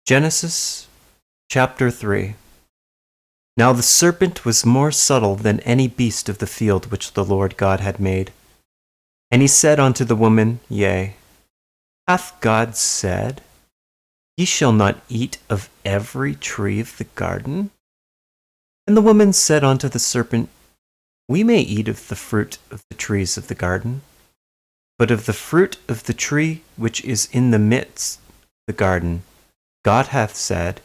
Genesis chapter 3. Now the serpent was more subtle than any beast of the field which the Lord God had made. And he said unto the woman, Yea, hath God said, Ye shall not eat of every tree of the garden? And the woman said unto the serpent, We may eat of the fruit of the trees of the garden, but of the fruit of the tree which is in the midst of the garden, God hath said,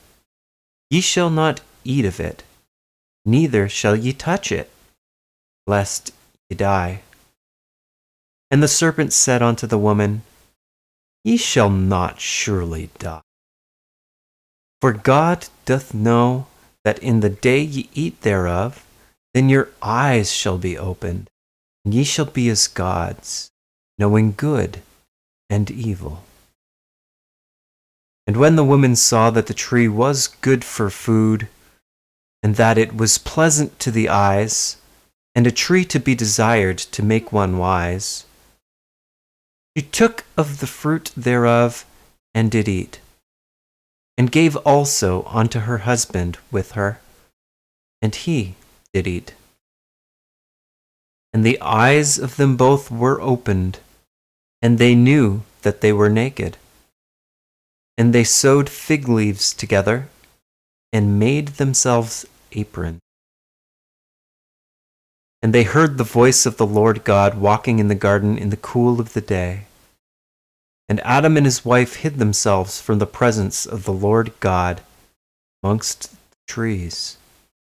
Ye shall not eat of it, neither shall ye touch it, lest ye die. And the serpent said unto the woman, Ye shall not surely die. For God doth know that in the day ye eat thereof, then your eyes shall be opened, and ye shall be as gods, knowing good and evil. And when the woman saw that the tree was good for food, and that it was pleasant to the eyes, and a tree to be desired to make one wise, she took of the fruit thereof, and did eat, and gave also unto her husband with her, and he did eat. And the eyes of them both were opened, and they knew that they were naked. And they sewed fig leaves together, and made themselves aprons. And they heard the voice of the Lord God walking in the garden in the cool of the day. And Adam and his wife hid themselves from the presence of the Lord God amongst the trees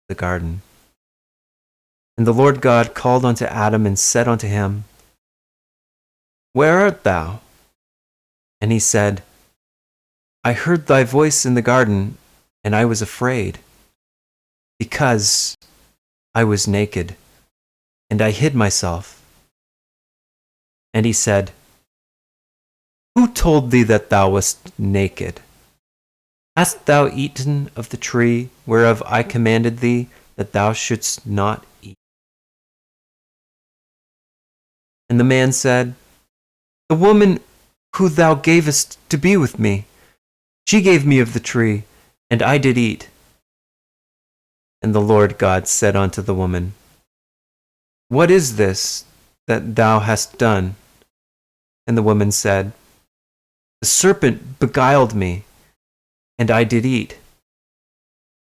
of the garden. And the Lord God called unto Adam and said unto him, Where art thou? And he said, I heard thy voice in the garden, and I was afraid, because I was naked, and I hid myself. And he said, Who told thee that thou wast naked? Hast thou eaten of the tree whereof I commanded thee that thou shouldst not eat? And the man said, The woman who thou gavest to be with me, she gave me of the tree, and I did eat. And the Lord God said unto the woman, What is this that thou hast done? And the woman said, The serpent beguiled me, and I did eat.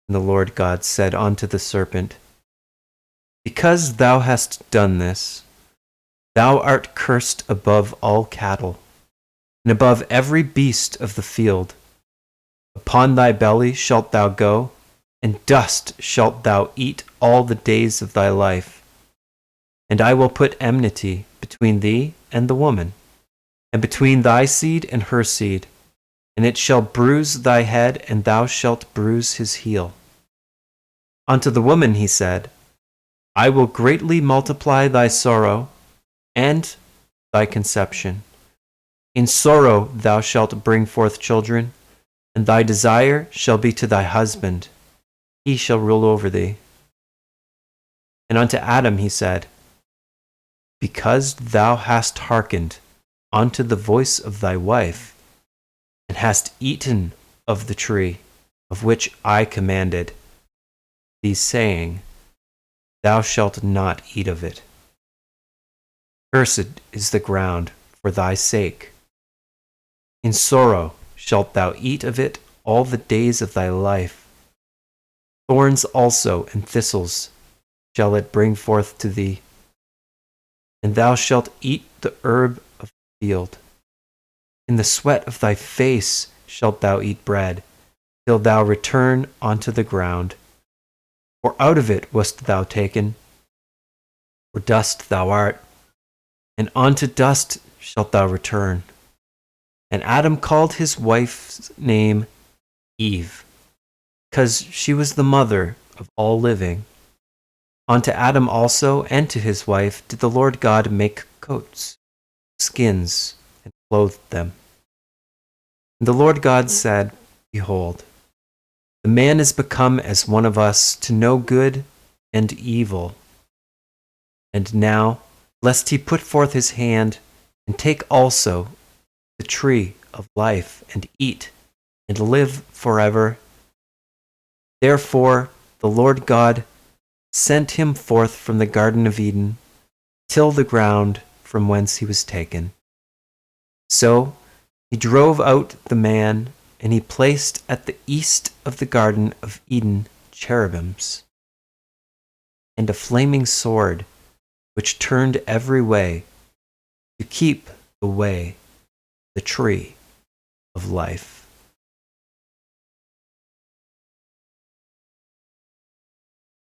And the Lord God said unto the serpent, Because thou hast done this, thou art cursed above all cattle, and above every beast of the field. Upon thy belly shalt thou go, and dust shalt thou eat all the days of thy life. And I will put enmity between thee and the woman, and between thy seed and her seed, and it shall bruise thy head, and thou shalt bruise his heel. Unto the woman he said, I will greatly multiply thy sorrow and thy conception. In sorrow thou shalt bring forth children, and thy desire shall be to thy husband, he shall rule over thee. And unto Adam he said, Because thou hast hearkened unto the voice of thy wife, and hast eaten of the tree of which I commanded thee, saying, Thou shalt not eat of it. Cursed is the ground for thy sake. In sorrow shalt thou eat of it all the days of thy life. Thorns also and thistles shall it bring forth to thee, and thou shalt eat the herb of the field. In the sweat of thy face shalt thou eat bread, till thou return unto the ground. For out of it wast thou taken, for dust thou art, and unto dust shalt thou return. And Adam called his wife's name Eve, because she was the mother of all living. Unto Adam also and to his wife did the Lord God make coats, skins, and clothed them. And the Lord God said, Behold, the man is become as one of us to know good and evil. And now, lest he put forth his hand, and take also the tree of life, and eat, and live forever. Therefore the Lord God sent him forth from the Garden of Eden, till the ground from whence he was taken. So he drove out the man, and he placed at the east of the Garden of Eden cherubims, and a flaming sword, which turned every way, to keep the way, the tree of life.